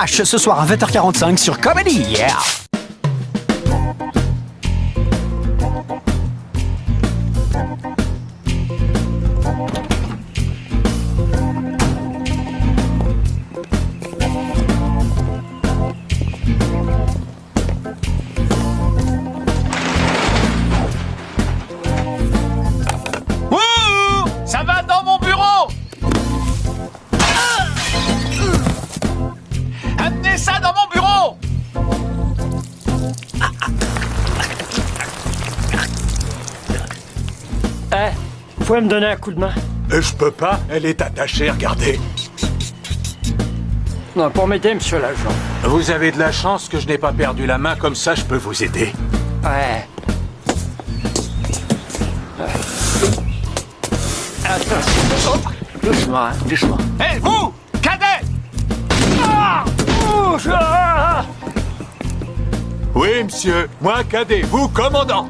H ce soir à 20h45 sur Comedy, yeah! Ça va dans mon bureau! Amenez ça dans mon bureau! Vous pouvez me donner un coup de main? Je peux pas, elle est attachée, regardez. Non, pour m'aider, monsieur l'agent. Vous avez de la chance que je n'ai pas perdu la main, comme ça je peux vous aider. Ouais. Attention. Hop. Doucement, hein, doucement. Hé, vous! Cadet! Oui, monsieur, moi cadet, vous commandant.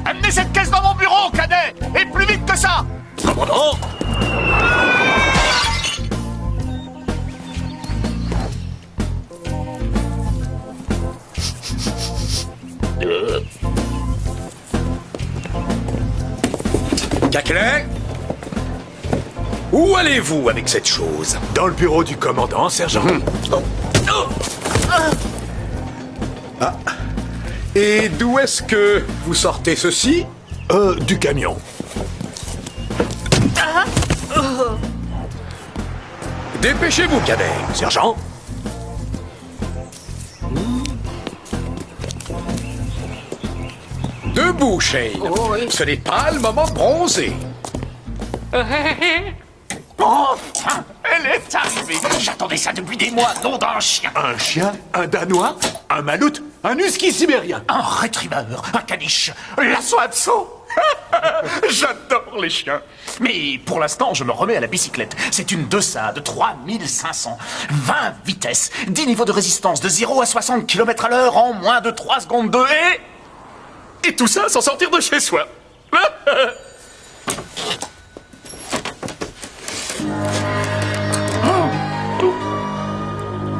Amenez cette caisse dans mon bureau, cadet! Et plus vite que ça! Commandant. Caclin, où allez-vous avec cette chose? Dans le bureau du commandant, sergent. Et d'où est-ce que vous sortez ceci? Du camion. Dépêchez-vous, cadet. Sergent. Debout, Shane. Ce n'est pas le moment de bronzer. Enfin! Elle est arrivée! J'attendais ça depuis des mois, nom d'un chien! Un chien, un danois, un maloute, un husky sibérien. Un retriever, un caniche, l'assaut abso! J'adore les chiens! Mais pour l'instant, je me remets à la bicyclette. C'est une Desade 3500, 20 vitesses, 10 niveaux de résistance de 0 à 60 km/h en moins de 3 secondes 2 et tout ça sans sortir de chez soi.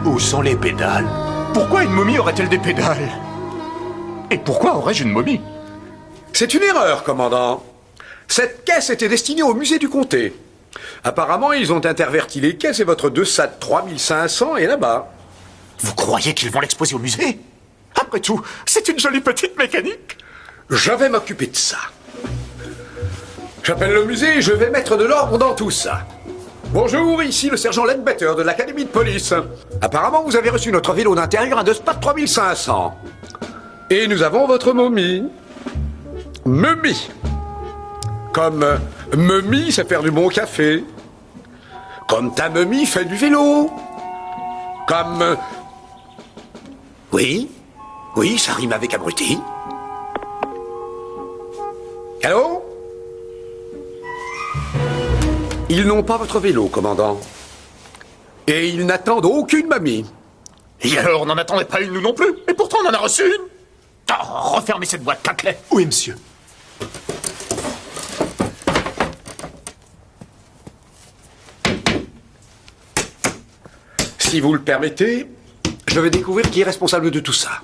Où sont les pédales? Pourquoi une momie aurait-elle des pédales? Et pourquoi aurais-je une momie? C'est une erreur, commandant. Cette caisse était destinée au musée du comté. Apparemment, ils ont interverti les caisses et votre Desade 3500 est là-bas. Vous croyez qu'ils vont l'exposer au musée? Après tout, c'est une jolie petite mécanique. Je vais m'occuper de ça. J'appelle le musée et je vais mettre de l'ordre dans tout ça. Bonjour, ici le sergent Ledbetter de l'académie de police. Apparemment, vous avez reçu notre vélo d'intérieur à Desade 3500. Et nous avons votre momie. Momie. Comme momie, c'est faire du bon café. Comme ta momie fait du vélo. Comme... Oui, ça rime avec abruti. Allô? Ils n'ont pas votre vélo, commandant. Et ils n'attendent aucune mamie. Et alors, on n'en attendait pas une, nous non plus. Et pourtant, on en a reçu une. Oh, refermez cette boîte, Caclay. Oui, monsieur. Si vous le permettez, je vais découvrir qui est responsable de tout ça.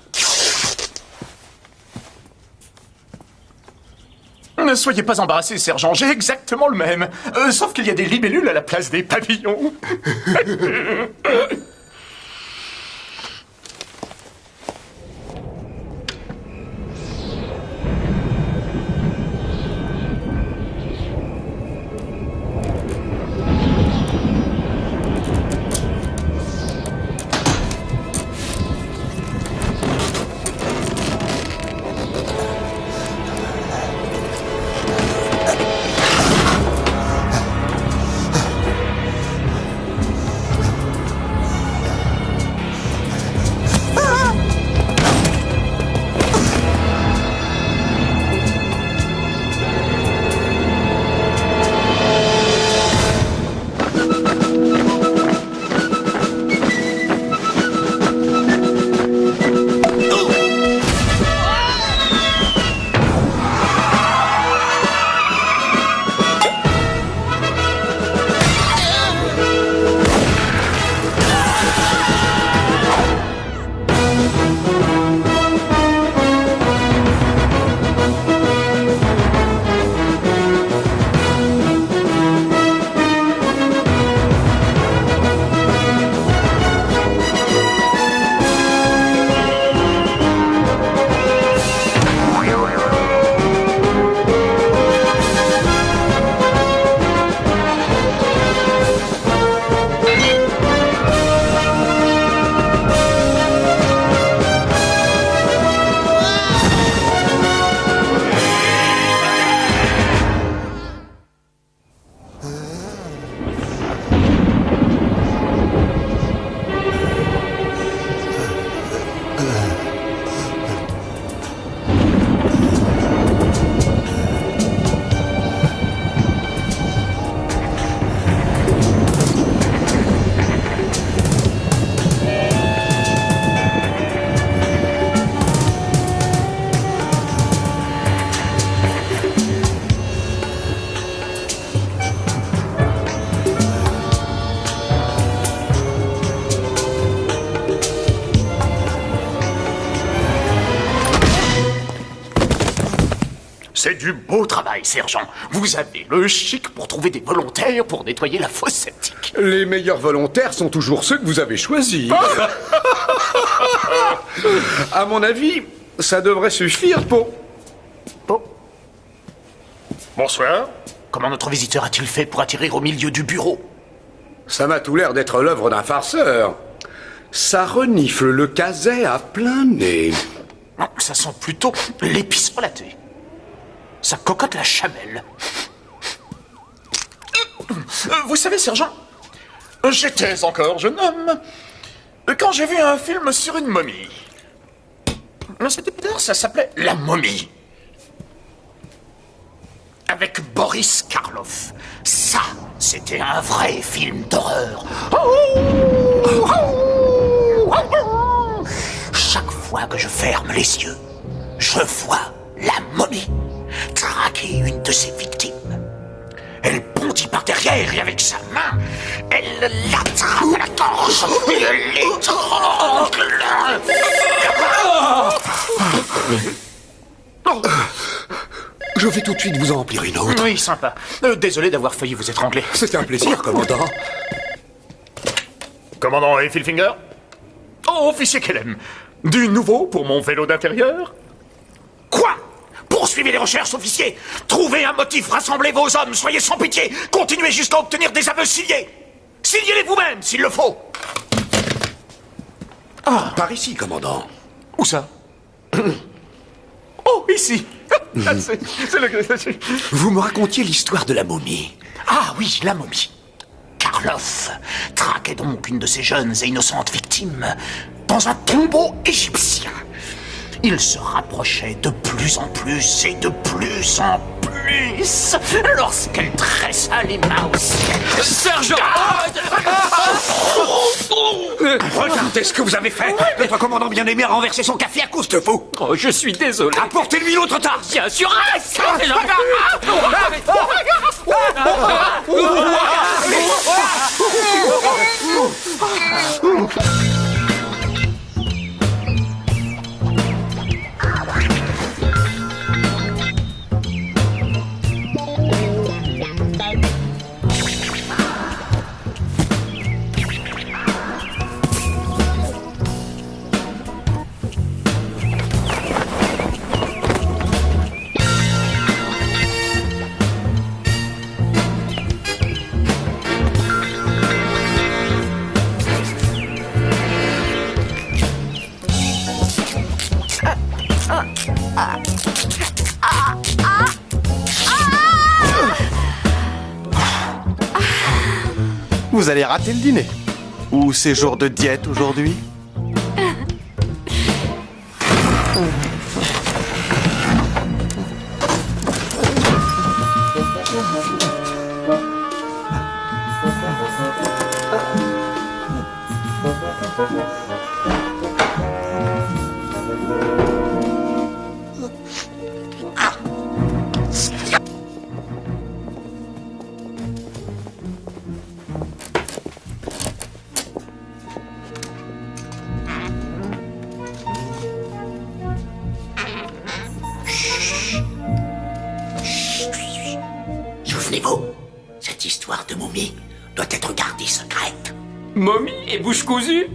Ne soyez pas embarrassé, sergent, j'ai exactement le même. Sauf qu'il y a des libellules à la place des pavillons. C'est du beau travail, sergent. Vous avez le chic pour trouver des volontaires pour nettoyer la fosse septique. Les meilleurs volontaires sont toujours ceux que vous avez choisis. À mon avis, ça devrait suffire pour... Bonsoir. Comment notre visiteur a-t-il fait pour atterrir au milieu du bureau? Ça m'a tout l'air d'être l'œuvre d'un farceur. Ça renifle le caset à plein nez. Non, ça sent plutôt l'épice relatée. Ça cocotte la chamelle. Vous savez, sergent, j'étais encore jeune homme quand j'ai vu un film sur une momie. C'était bizarre, ça s'appelait La Momie. Avec Boris Karloff. Ça, c'était un vrai film d'horreur. Chaque fois que je ferme les yeux, je vois la momie traquer une de ses victimes. Elle bondit par derrière et avec sa main, elle l'attrape à la gorge et l'étrangle. Je vais tout de suite vous en remplir une autre. Oui, sympa. Désolé d'avoir failli vous étrangler. C'est un plaisir, commandant. Commandant Effelfinger? Oh, officier Kellem. Du nouveau pour mon vélo d'intérieur? Quoi? Poursuivez les recherches, officier. Trouvez un motif, rassemblez vos hommes, soyez sans pitié. Continuez jusqu'à obtenir des aveux signés. Signez-les vous-même, s'il le faut. Par ici, commandant. Où ça? Oh, ici. C'est le... Vous me racontiez l'histoire de la momie. Ah oui, la momie. Karloff traquait donc une de ses jeunes et innocentes victimes dans un tombeau égyptien. Il se rapprochait de plus en plus et de plus en plus lorsqu'elle tressa les mains au ciel. Sergent! Regardez ce que vous avez fait. Notre commandant bien-aimé a renversé son café à cause de vous. Oh, je suis désolé. Apportez-lui l'autre tasse. Bien sûr! Vous allez rater le dîner. Ou c'est jour de diète aujourd'hui? Souvenez-vous, cette histoire de momie doit être gardée secrète. Momie et bouche cousue?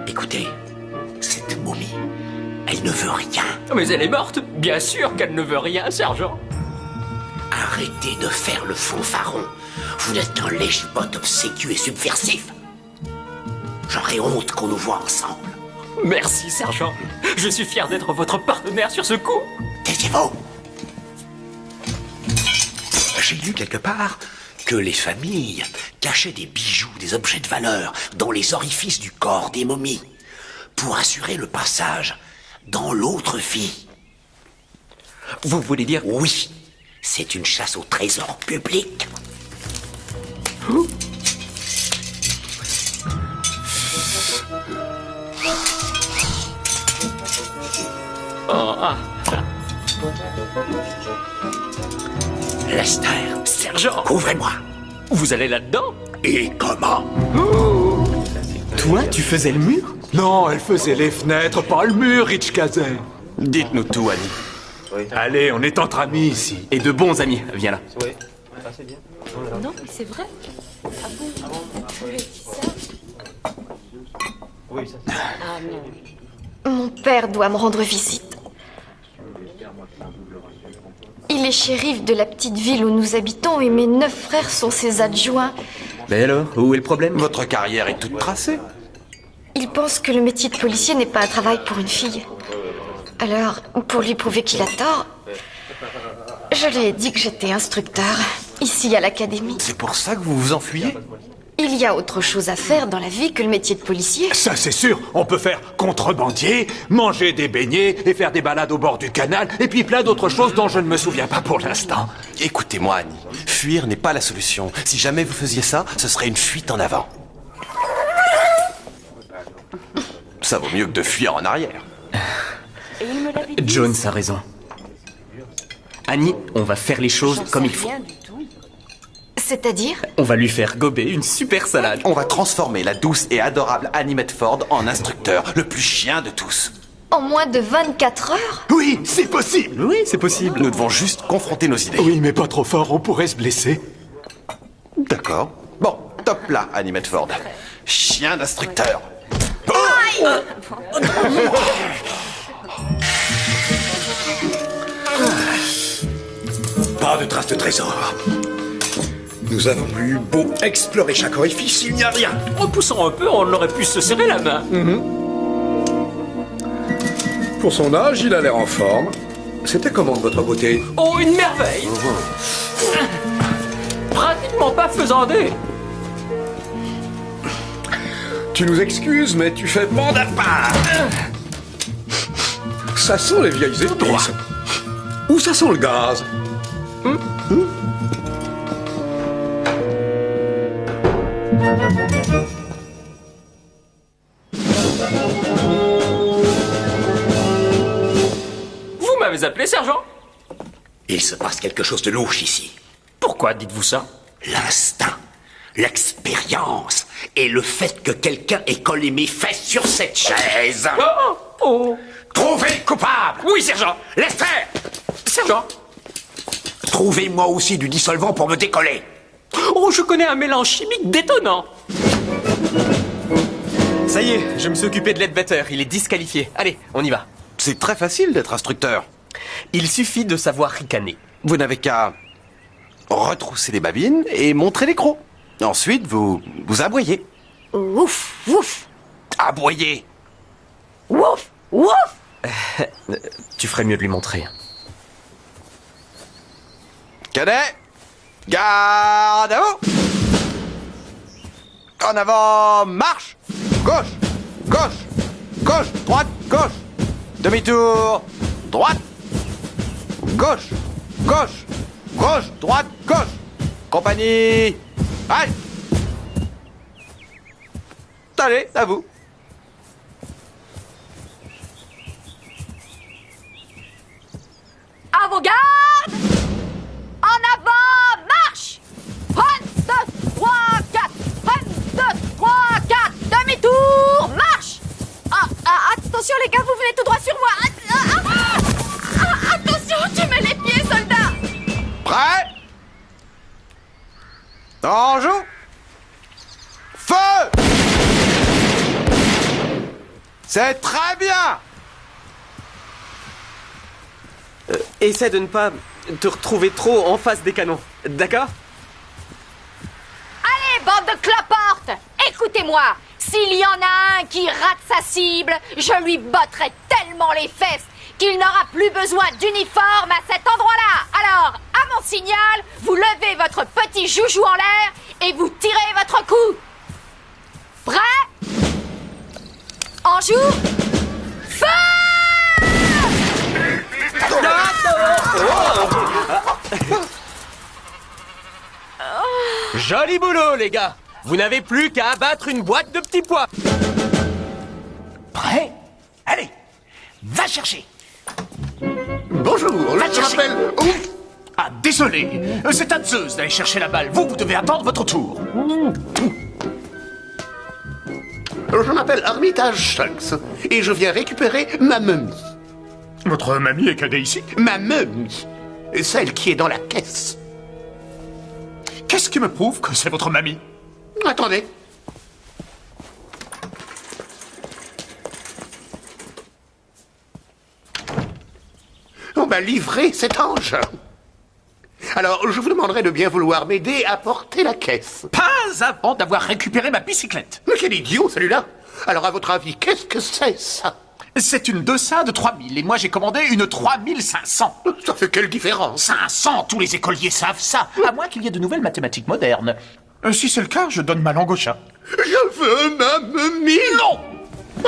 Écoutez, cette momie, elle ne veut rien. Mais elle est morte. Bien sûr qu'elle ne veut rien, sergent. Arrêtez de faire le fanfaron. Vous n'êtes qu'un lèche-botte obséquieux et subversif. J'aurais honte qu'on nous voit ensemble. Merci, sergent. Je suis fier d'être votre partenaire sur ce coup. Taisez-vous. J'ai lu quelque part que les familles cachaient des bijoux, des objets de valeur dans les orifices du corps des momies pour assurer le passage dans l'autre vie. Vous voulez dire... Oui, c'est une chasse au trésor public. Oh, ah. Lester, Sergent, ouvrez-moi. vous allez là-dedans? Et comment? Toi, tu faisais le mur? Non, elle faisait les fenêtres, pas le mur, Rich Kazay. Dites-nous tout, Annie. Allez, on est entre amis ici. Et de bons amis. Viens là. Non, mais c'est vrai. Ah bon? Tu lui as dit ça? Ah non. Mon père doit me rendre visite. Il est shérif de la petite ville où nous habitons et mes 9 frères sont ses adjoints. Mais alors, où est le problème? Votre carrière est toute tracée. Il pense que le métier de policier n'est pas un travail pour une fille. Alors, pour lui prouver qu'il a tort, je lui ai dit que j'étais instructeur, ici à l'académie. C'est pour ça que vous vous enfuyez? Il y a autre chose à faire dans la vie que le métier de policier. Ça, c'est sûr. On peut faire contrebandier, manger des beignets et faire des balades au bord du canal, et puis plein d'autres choses dont je ne me souviens pas pour l'instant. Écoutez-moi, Annie. Fuir n'est pas la solution. Si jamais vous faisiez ça, ce serait une fuite en avant. Ça vaut mieux que de fuir en arrière. Jones a raison. Annie, on va faire les choses comme il faut. C'est-à-dire? On va lui faire gober une super salade. On va transformer la douce et adorable Annie Medford en instructeur, le plus chien de tous. En moins de 24 heures? Oui, c'est possible. Oui, c'est possible. Nous devons juste confronter nos idées. Oui, mais pas trop fort, on pourrait se blesser. D'accord. Bon, top là, Annie Medford. Chien d'instructeur. Pas de traces de trésor. Nous avons eu beau explorer chaque orifice, il n'y a rien. En poussant un peu, on aurait pu se serrer la main. Pour son âge, il a l'air en forme. C'était comment de votre beauté? Oh, une merveille! Pratiquement pas faisandé. Tu nous excuses, mais tu fais bande à part. Ça sent les vieilles épices. Ou ça sent le gaz? Vous m'avez appelé, sergent? Il se passe quelque chose de louche ici. Pourquoi dites-vous ça? L'instinct, l'expérience et le fait que quelqu'un ait collé mes fesses sur cette chaise. Oh! Trouvez le coupable! Oui, sergent! Laisse faire! Sergent! Trouvez-moi aussi du dissolvant pour me décoller. Oh, je connais un mélange chimique détonnant. Ça y est, je me suis occupé de Ledbetter. Il est disqualifié. Allez, on y va. C'est très facile d'être instructeur. Il suffit de savoir ricaner. Vous n'avez qu'à retrousser les babines et montrer les crocs. Ensuite, vous aboyez. Ouf, ouf, Aboyez. ouf, ouf. Tu ferais mieux de lui montrer. Cadet, garde à vous. En avant, marche. Gauche, gauche, gauche, droite, gauche. Demi-tour, droite. Gauche, gauche, gauche, droite, gauche. Compagnie, allez. Allez, à vous. À vos gardes! En avant, marche! 1, 2, 3, 4! 1, 2, 3, 4! Demi-tour, marche! Attention les gars, vous venez tout droit sur moi! Attention, tu mets les pieds, soldat! Prêt? En joue. Feu! C'est très bien! Essaie de ne pas te retrouver trop en face des canons. D'accord? Allez, bande de cloportes! Écoutez-moi! S'il y en a un qui rate sa cible, je lui botterai tellement les fesses qu'il n'aura plus besoin d'uniforme à cet endroit-là. Alors, à mon signal, vous levez votre petit joujou en l'air et vous tirez votre coup. Prêt? En joue? Feu! Joli boulot, les gars. Vous n'avez plus qu'à abattre une boîte de petits pois. Prêt? Allez, va chercher. Bonjour, je m'appelle... Ah, désolé. C'est à Zeus d'aller chercher la balle. Vous devez attendre votre tour. Je m'appelle Armitage Shanks et je viens récupérer ma momie. Votre mamie est cadet ici? Ma momie. Celle qui est dans la caisse. Qu'est-ce qui me prouve que c'est votre mamie? Attendez. On m'a livré cet ange. Alors, je vous demanderai de bien vouloir m'aider à porter la caisse. Pas avant d'avoir récupéré ma bicyclette. Mais quel idiot, celui-là! Alors, à votre avis, qu'est-ce que c'est, ça? C'est une 200 de 3000 et moi j'ai commandé une 3500. Ça fait quelle différence? 500, tous les écoliers savent ça. À moins qu'il y ait de nouvelles mathématiques modernes. Si c'est le cas, je donne ma langue au chat. Je veux ma momie! Non!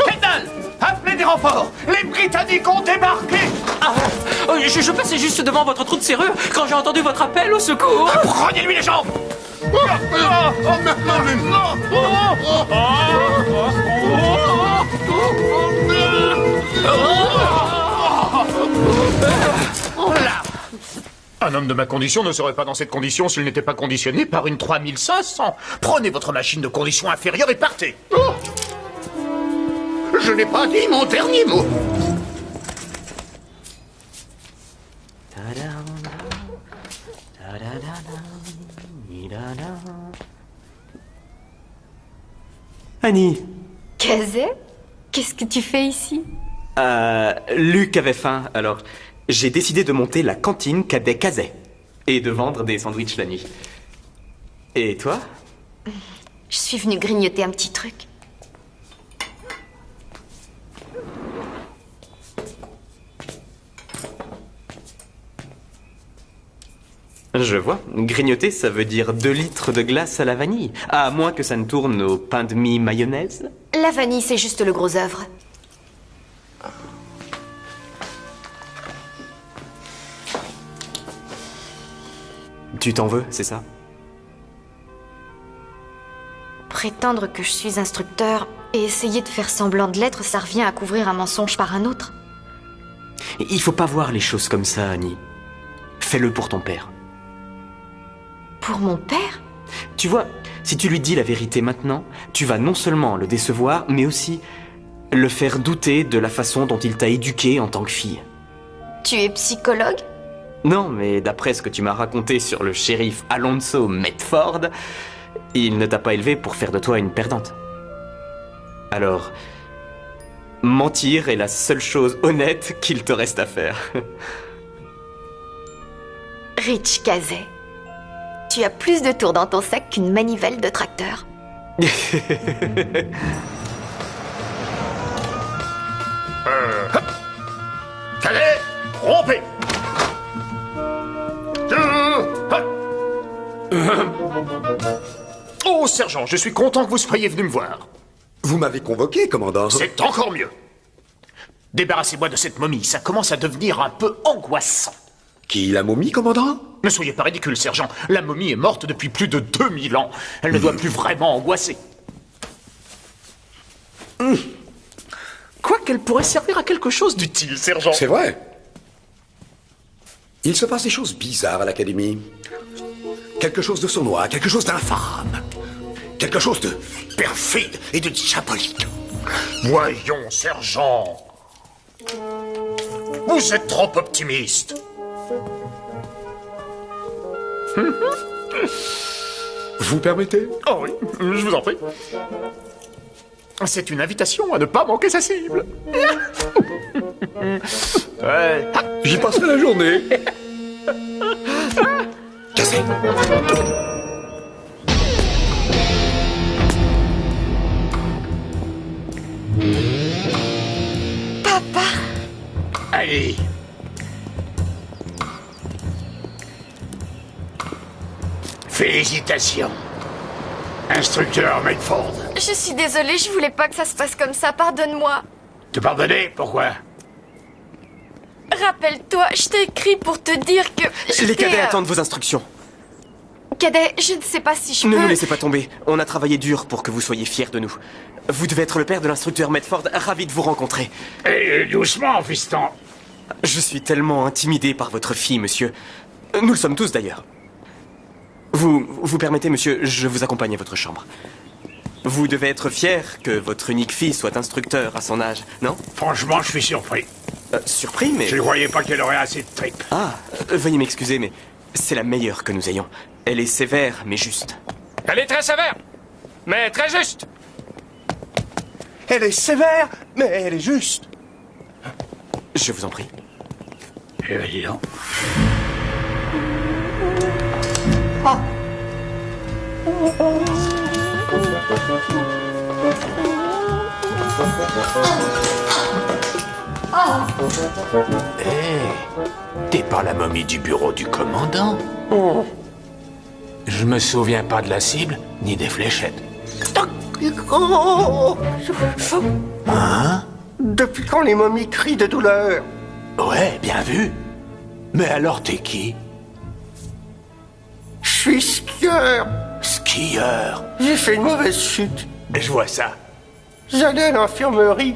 Kendall! Appelez des renforts! Les Britanniques ont débarqué! Je passais juste devant votre trou de serrure quand j'ai entendu votre appel au secours. Prenez-lui les jambes! Là! Un homme de ma condition ne serait pas dans cette condition s'il n'était pas conditionné par une 3500. Prenez votre machine de condition inférieure et partez. Je n'ai pas dit mon dernier mot. Annie, Kazé, qu'est-ce que tu fais ici? Luc avait faim, alors j'ai décidé de monter la cantine Cadet Kazé et de vendre des sandwichs la nuit. Et toi? Je suis venue grignoter un petit truc. Je vois. Grignoter, ça veut dire 2 litres de glace à la vanille. À moins que ça ne tourne au pain de mie mayonnaise. La vanille, c'est juste le gros œuvre. Tu t'en veux, c'est ça? Prétendre que je suis instructeur et essayer de faire semblant de l'être, ça revient à couvrir un mensonge par un autre. Il faut pas voir les choses comme ça, Annie. Fais-le pour ton père. Pour mon père? Tu vois, si tu lui dis la vérité maintenant, tu vas non seulement le décevoir, mais aussi le faire douter de la façon dont il t'a éduquée en tant que fille. Tu es psychologue? Non, mais d'après ce que tu m'as raconté sur le shérif Alonso Medford, il ne t'a pas élevé pour faire de toi une perdante. Alors, mentir est la seule chose honnête qu'il te reste à faire. Rich Kazé, tu as plus de tours dans ton sac qu'une manivelle de tracteur. Cadet, rompez! Oh, sergent, je suis content que vous soyez venu me voir. Vous m'avez convoqué, commandant. C'est encore mieux. Débarrassez-moi de cette momie, ça commence à devenir un peu angoissant. Qui, la momie, commandant? Ne soyez pas ridicule, sergent. La momie est morte depuis plus de 2000 ans. Elle ne doit plus vraiment angoisser. Quoi qu'elle pourrait servir à quelque chose d'utile, sergent. C'est vrai. Il se passe des choses bizarres à l'académie. Quelque chose de sournois, quelque chose d'infâme. Quelque chose de perfide et de diabolique. Voyons, sergent. Vous êtes trop optimiste. Vous permettez? Oh oui, je vous en prie. C'est une invitation à ne pas manquer sa cible. Ouais. J'y passerai la journée. Cassé. Papa! Allez. Félicitations. Instructeur Medford. Je suis désolée, je voulais pas que ça se passe comme ça, pardonne-moi. Te pardonner? Pourquoi? Rappelle-toi, je t'ai écrit pour te dire que... Les cadets attendent vos instructions. Cadet, je ne sais pas si je Ne peux... nous laissez pas tomber. On a travaillé dur pour que vous soyez fiers de nous. Vous devez être le père de l'instructeur Medford. Ravi de vous rencontrer. Et doucement, fiston. Je suis tellement intimidé par votre fille, monsieur. Nous le sommes tous, d'ailleurs. Vous permettez, monsieur, je vous accompagne à votre chambre. Vous devez être fier que votre unique fille soit instructeur à son âge, non? Franchement, je suis surpris. Surpris, mais... Je ne croyais pas qu'elle aurait assez de tripes. Ah, veuillez m'excuser, mais c'est la meilleure que nous ayons. Elle est sévère, mais juste. Elle est très sévère, mais très juste. Elle est sévère, mais elle est juste. Je vous en prie. Eh bien, dis donc. T'es pas la momie du bureau du commandant? Je me souviens pas de la cible, ni des fléchettes. Hein? Depuis quand les momies crient de douleur? Ouais, bien vu. Mais alors t'es qui? Je suis skieur. Skieur. J'ai fait une mauvaise chute. Je vois ça. J'allais à l'infirmerie.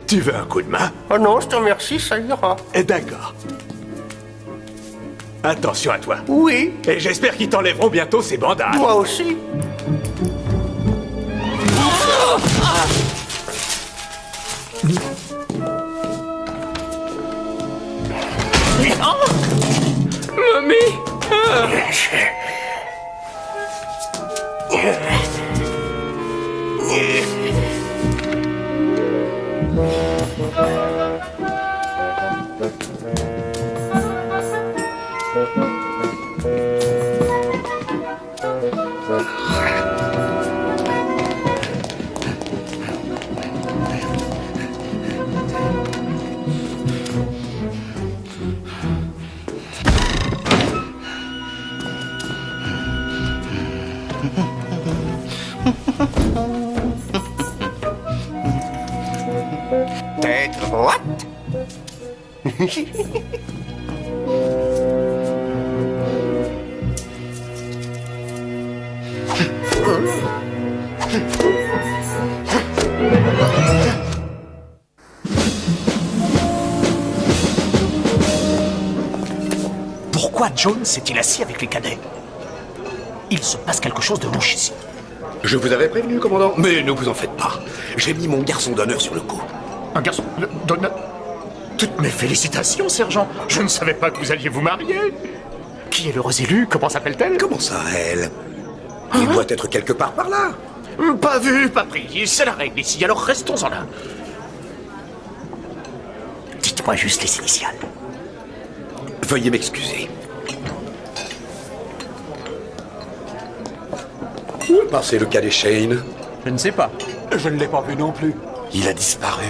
Tu veux un coup de main? Oh non, je te remercie, ça ira. D'accord. Attention à toi. Oui, Et j'espère qu'ils t'enlèveront bientôt ces bandages. moi aussi. Tête droite. Pourquoi Jones s'est-il assis avec les cadets? Il se passe quelque chose de louche ici. Je vous avais prévenu, commandant. Mais ne vous en faites pas. J'ai mis mon garçon d'honneur sur le coup. Un garçon... Toutes mes félicitations, sergent. Je ne savais pas que vous alliez vous marier. Qui est l'heureuse élue? Comment s'appelle-t-elle? Comment ça, elle? Il doit être quelque part par là. Pas vu, pas pris. C'est la règle ici, alors restons-en là. Dites-moi juste les initiales. Veuillez m'excuser. Où est passé le cadet Shane? Je ne sais pas. Je ne l'ai pas vu non plus. Il a disparu.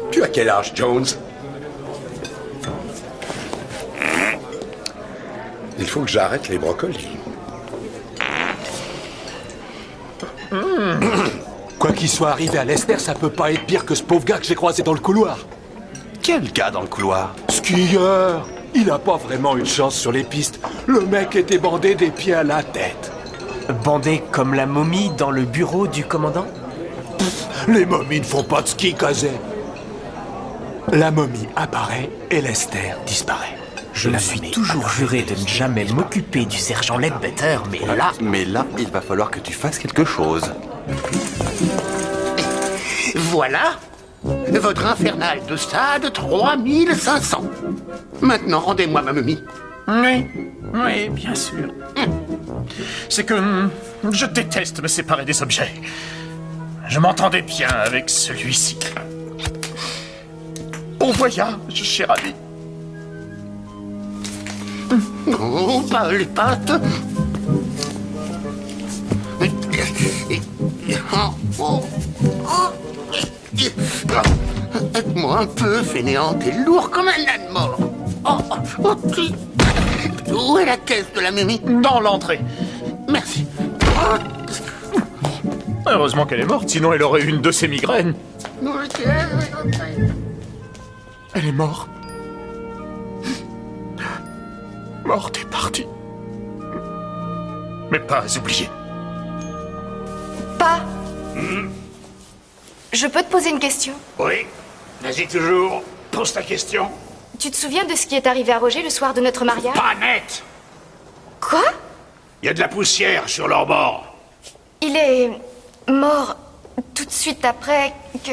Tu as quel âge, Jones? Il faut que j'arrête les brocolis. Quoi qu'il soit arrivé à Lester, ça peut pas être pire que ce pauvre gars que j'ai croisé dans le couloir. Quel gars dans le couloir? Skieur! Il a pas vraiment une chance sur les pistes. Le mec était bandé des pieds à la tête. Bandé comme la momie dans le bureau du commandant? Les momies ne font pas de ski, Kazé. La momie apparaît et Lester disparaît. Je me suis toujours juré de ne jamais m'occuper du sergent Ledbetter, mais là... Mais là, il va falloir que tu fasses quelque chose. Voilà votre infernal de stade 3500. Maintenant, rendez-moi ma momie. Oui, bien sûr. C'est que je déteste me séparer des objets. Je m'entendais bien avec celui-ci. Bon voyage, cher ami. Oh, pas les pattes. Aide-moi un peu, fainéant, t'es lourd comme un âne mort. Où est la caisse de la momie? Dans l'entrée. Merci. Heureusement qu'elle est morte, sinon elle aurait eu une de ses migraines. Elle est morte. Morte et partie. Mais pas oubliée. Pas. Je peux te poser une question? Oui, vas-y toujours. Pose ta question. Tu te souviens de ce qui est arrivé à Roger le soir de notre mariage? Pas net. Quoi? Il y a de la poussière sur leur bord. Il est mort tout de suite après que...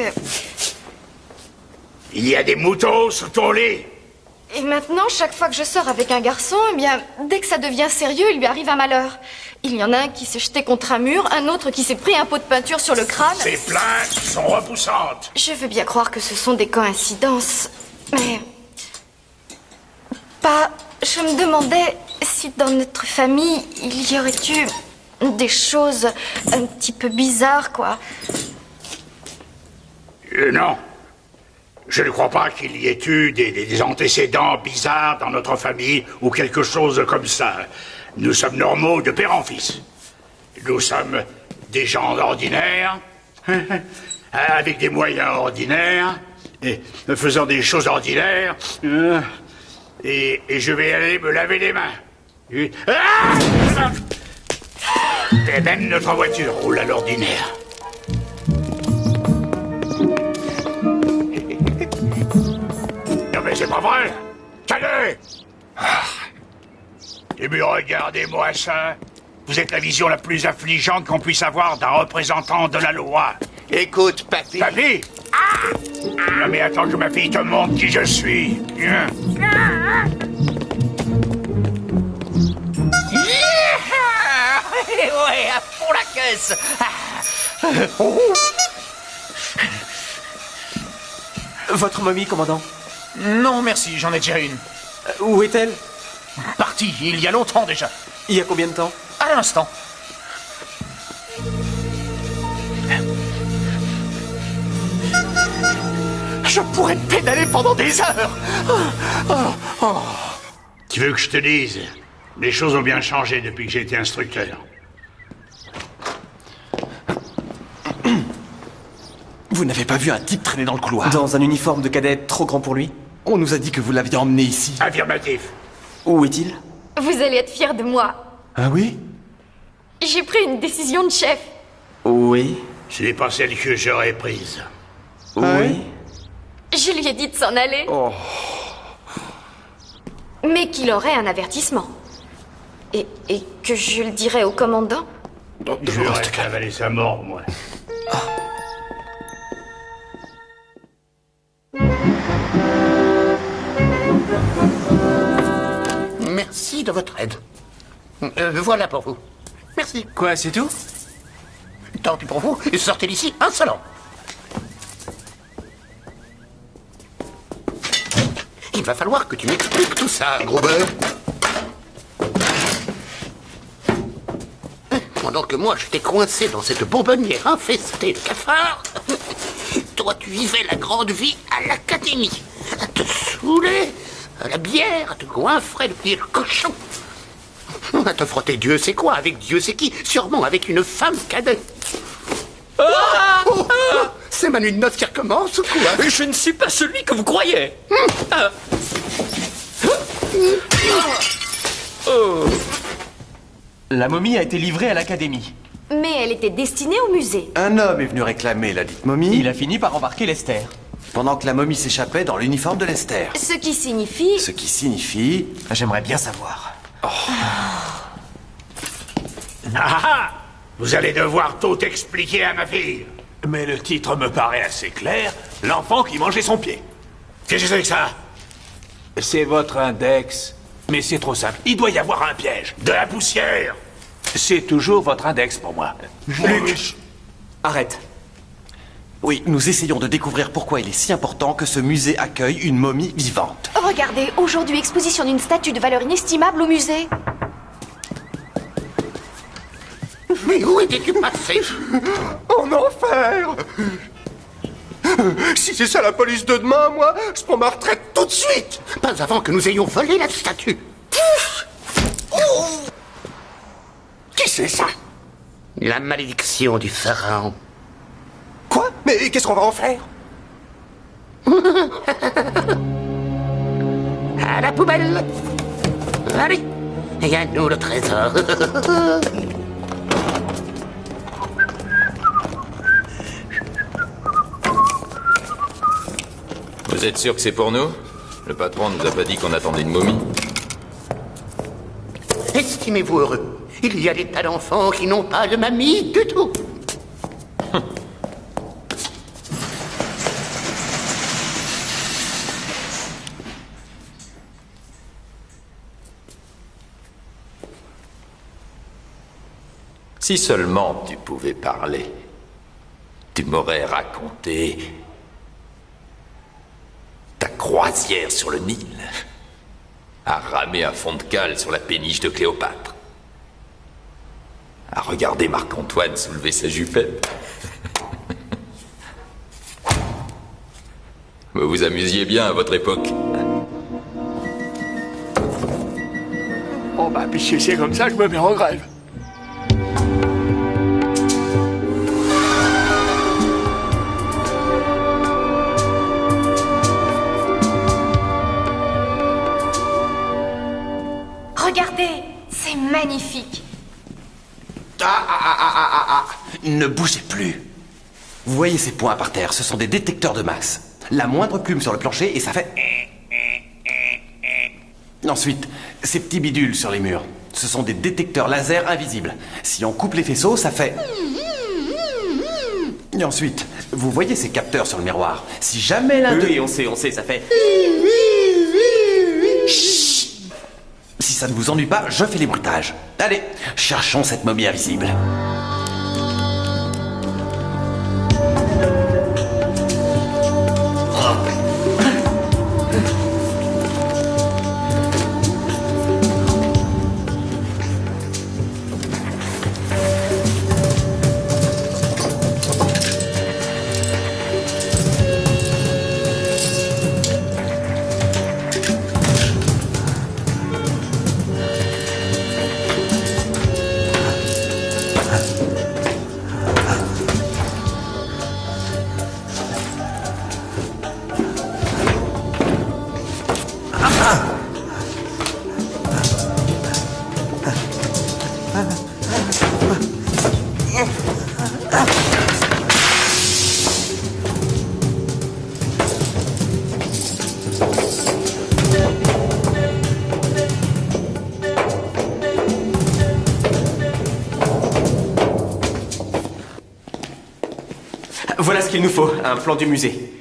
Il y a des moutons sous ton lit. Et maintenant, chaque fois que je sors avec un garçon, eh bien, dès que ça devient sérieux, il lui arrive un malheur. Il y en a un qui s'est jeté contre un mur, un autre qui s'est pris un pot de peinture sur le crâne. Ces plaintes sont repoussantes. Je veux bien croire que ce sont des coïncidences, mais... Je me demandais si dans notre famille, il y aurait eu des choses un petit peu bizarres, quoi. Non. Je ne crois pas qu'il y ait eu des antécédents bizarres dans notre famille ou quelque chose comme ça. Nous sommes normaux de père en fils. Nous sommes des gens ordinaires, avec des moyens ordinaires, et faisant des choses ordinaires, et je vais aller me laver les mains. Et même notre voiture roule à l'ordinaire. Non mais c'est pas vrai! Tenez! Et puis regardez-moi ça! Vous êtes la vision la plus affligeante qu'on puisse avoir d'un représentant de la loi. Écoute, papy. Papy? Non mais attends que ma fille te montre qui je suis. Ouais, à fond la caisse. Votre momie, commandant? Non, merci, j'en ai déjà une. Où est-elle? Partie, il y a longtemps déjà. Il y a combien de temps? À l'instant. Je pourrais pédaler pendant des heures. Tu veux que je te dise? Les choses ont bien changé depuis que j'ai été instructeur. Vous n'avez pas vu un type traîner dans le couloir? Dans un uniforme de cadet trop grand pour lui? On nous a dit que vous l'aviez emmené ici. Affirmatif. Où est-il? Vous allez être fiers de moi. Ah oui? J'ai pris une décision de chef. Oui. Ce n'est pas celle que j'aurais prise. Oui. Je lui ai dit de s'en aller. Oh. Mais qu'il aurait un avertissement. Et que je le dirais au commandant. J'aurais cavalé sa mort, moi. Merci de votre aide. Voilà pour vous. Merci. Quoi, c'est tout? Tant pis pour vous, sortez d'ici insolent. Il va falloir que tu m'expliques tout ça, gros beurre. Pendant que moi, j'étais coincé dans cette bonbonnière infestée de cafards, toi, tu vivais la grande vie à l'académie. À te saouler, à la bière, à te goinfrer de pire cochon. À te frotter Dieu sait quoi avec Dieu sait qui, sûrement avec une femme cadette. C'est ma nuit de noces qui recommence ou quoi? Je ne suis pas celui que vous croyez. La momie a été livrée à l'académie. Mais elle était destinée au musée. Un homme est venu réclamer la dite momie. Il a fini par embarquer Lester. Pendant que la momie s'échappait dans l'uniforme de Lester. Ce qui signifie... Ce qui signifie... J'aimerais bien savoir. Vous allez devoir tout expliquer à ma fille. Mais le titre me paraît assez clair. L'enfant qui mangeait son pied. Qu'est-ce que c'est que ça? C'est votre index. Mais c'est trop simple. Il doit y avoir un piège. De la poussière. C'est toujours votre index pour moi. Luc. Arrête. Oui, nous essayons de découvrir pourquoi il est si important que ce musée accueille une momie vivante. Regardez, aujourd'hui, exposition d'une statue de valeur inestimable au musée. Mais où étais-tu passé? En enfer! Si c'est ça la police de demain, moi, je prends ma retraite tout de suite! Pas avant que nous ayons volé la statue. Qui c'est ça? La malédiction du pharaon. Quoi? Mais qu'est-ce qu'on va en faire? À la poubelle. Allez, et à nous le trésor. Vous êtes sûr que c'est pour nous? Le patron nous a pas dit qu'on attendait une momie. Estimez-vous heureux. Il y a des tas d'enfants qui n'ont pas de mamie du tout. Si seulement tu pouvais parler, tu m'aurais raconté ta croisière sur le Nil, à ramer à fond de cale sur la péniche de Cléopâtre, à regarder Marc-Antoine soulever sa jupette. Vous vous amusiez bien à votre époque. Oh bah, puis si c'est comme ça, je me mets en grève. Regardez, c'est magnifique. Ne bougez plus. Vous voyez ces points par terre, ce sont des détecteurs de masse. La moindre plume sur le plancher et ça fait... Ensuite, ces petits bidules sur les murs, ce sont des détecteurs laser invisibles. Si on coupe les faisceaux, ça fait... Et ensuite, vous voyez ces capteurs sur le miroir. Si jamais l'un d'eux... Oui, on sait, ça fait... Chut. Si ça ne vous ennuie pas, je fais les bruitages. Allez, cherchons cette momie invisible. Voilà ce qu'il nous faut, un plan du musée.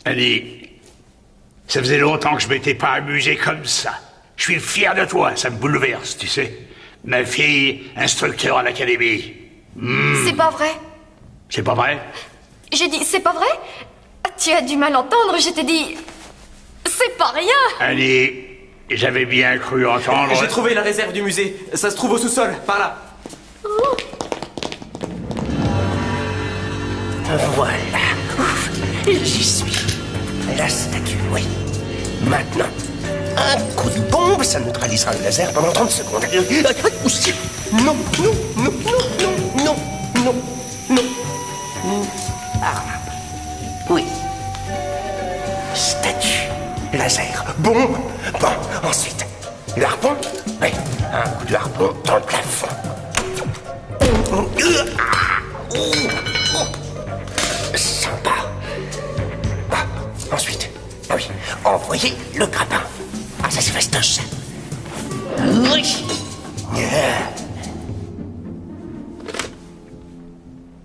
Annie, ça faisait longtemps que je m'étais pas amusé comme ça. Je suis fier de toi, ça me bouleverse, tu sais. Ma fille, instructeur à l'académie. C'est pas vrai. C'est pas vrai? J'ai dit, c'est pas vrai? Tu as du mal entendre, je t'ai dit... C'est pas rien. Annie, j'avais bien cru entendre... J'ai trouvé la réserve du musée. Ça se trouve au sous-sol, par là. Voilà. Ouf, j'y suis. La statue, oui. Maintenant, un coup de bombe, ça neutralisera le laser pendant 30 secondes. Non, non, non, non, non, non, non, non. Ah, oui. Statue, laser, bombe. Bon, ensuite, le harpon. Oui, un coup de harpon dans le plafond. Sympa. Ah, ensuite, ah oui, envoyer le grappin. Ah, ça c'est fastoche. Oui.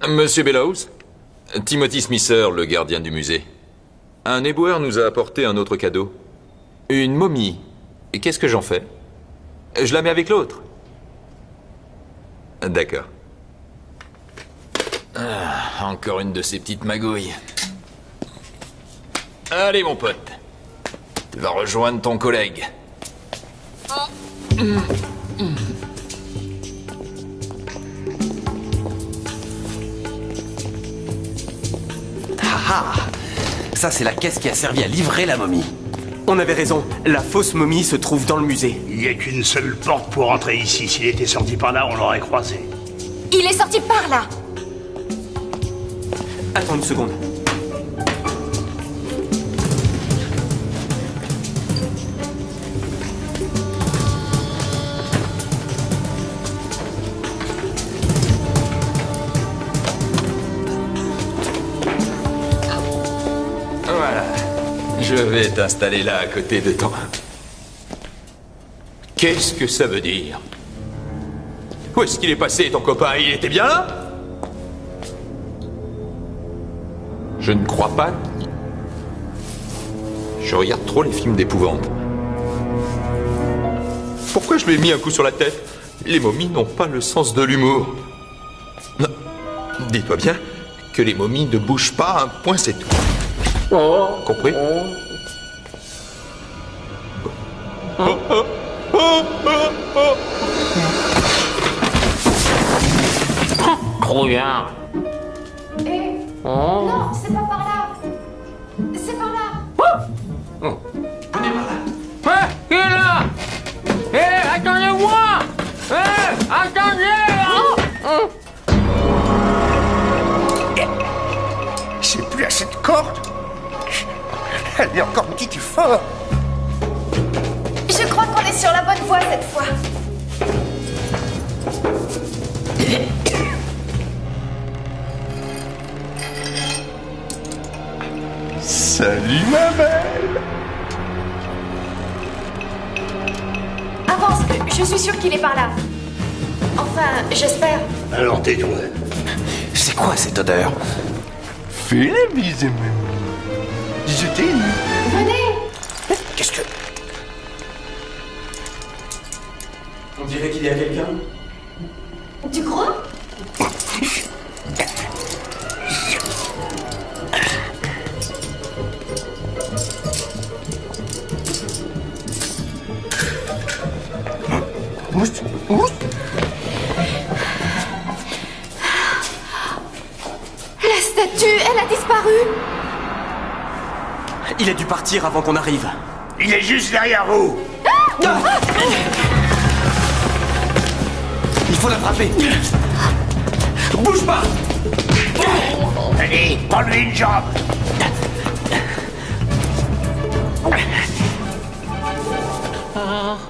Monsieur Bellows, Timothy Smither, le gardien du musée. Un éboueur nous a apporté un autre cadeau. Une momie. Et qu'est-ce que j'en fais? Je la mets avec l'autre. D'accord. Ah, encore une de ces petites magouilles. Allez, mon pote. Tu vas rejoindre ton collègue. Ah, ça c'est la caisse qui a servi à livrer la momie. On avait raison, la fausse momie se trouve dans le musée. Il n'y a qu'une seule porte pour entrer ici. S'il était sorti par là, on l'aurait croisé. Il est sorti par là. Attends une seconde. Voilà. Je vais t'installer là à côté de ton... Qu'est-ce que ça veut dire? Où est-ce qu'il est passé, ton copain? Il était bien là? Je ne crois pas. Je regarde trop les films d'épouvante. Pourquoi je lui ai mis un coup sur la tête? Les momies n'ont pas le sens de l'humour. Non. Dis-toi bien que les momies ne bougent pas un point, c'est tout. Compris? Trouillard. Non, c'est pas par là. C'est par là. Qui est là? Attendez-moi! Attendez! J'ai plus assez de corde. Elle est encore petite et fort. Je crois qu'on est sur la bonne voie cette fois. Salut ma belle. Avance, je suis sûre qu'il est par là. Enfin, j'espère. Alors tais-toi. C'est quoi cette odeur? Fais la bise, mamie. Je t'ai dit. Venez. Qu'est-ce que... On dirait qu'il y a quelqu'un. Tu crois? La statue, elle a disparu. Il a dû partir avant qu'on arrive. Il est juste derrière vous. Il faut l'attraper. Bouge pas. Allez, prends-lui une jambe.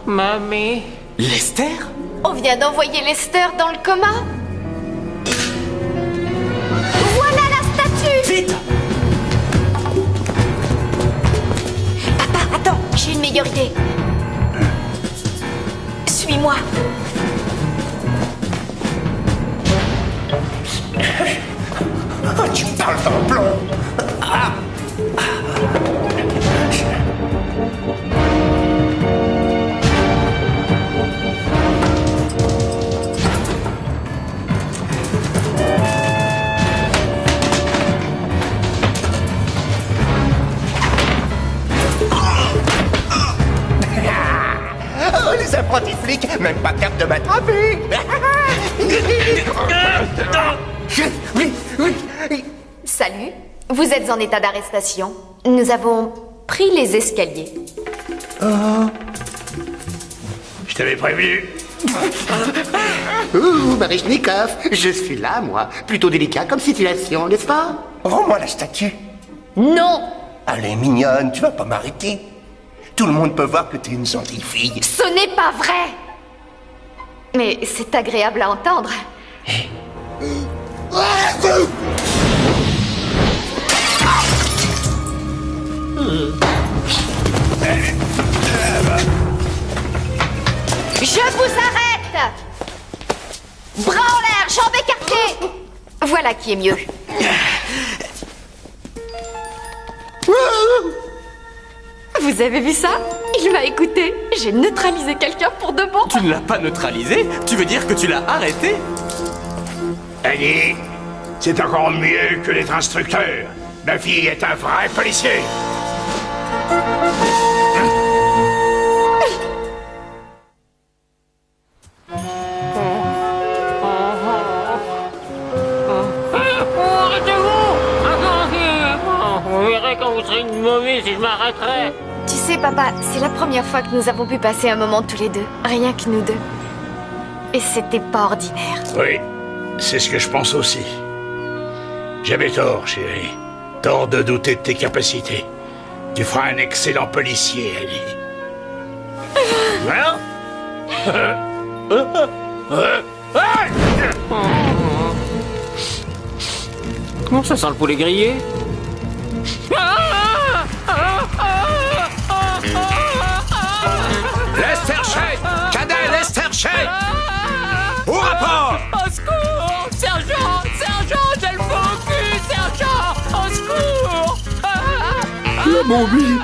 Mamie. Lester? On vient d'envoyer Lester dans le coma. Voilà la statue. Vite! Papa, attends, j'ai une meilleure idée. Suis-moi. Oh, tu parles d'un plomb. Oh, les apprentis flics, même pas capable de m'attraper. Salut, vous êtes en état d'arrestation. Nous avons pris les escaliers. Je t'avais prévenu. Ouh, Baryshnikov, je suis là, moi. Plutôt délicat comme situation, n'est-ce pas? Rends-moi la statue. Non. Allez, mignonne, tu vas pas m'arrêter. Tout le monde peut voir que t'es une gentille fille. Ce n'est pas vrai. Mais c'est agréable à entendre. Je vous arrête. Bras en l'air, jambes écartées. Voilà qui est mieux. Vous avez vu ça? Il m'a écouté. J'ai neutralisé quelqu'un pour de bon. Tu ne l'as pas neutralisé? Tu veux dire que tu l'as arrêté? Allez, c'est encore mieux que d'être instructeur. Ma fille est un vrai policier. Vous verrez quand vous serez une momie si je m'arrêterai. Tu sais, papa, c'est la première fois que nous avons pu passer un moment tous les deux. Rien que nous deux. Et c'était pas ordinaire. Oui, c'est ce que je pense aussi. J'avais tort, chérie. Tort de douter de tes capacités. Tu feras un excellent policier, Ali. Comment ça sent le poulet grillé? Lester Shea! Cadet Lester Shea! Au rapport! Au secours! Sergent! Sergent! J'ai le faux cul! Sergent! Au secours! La momie!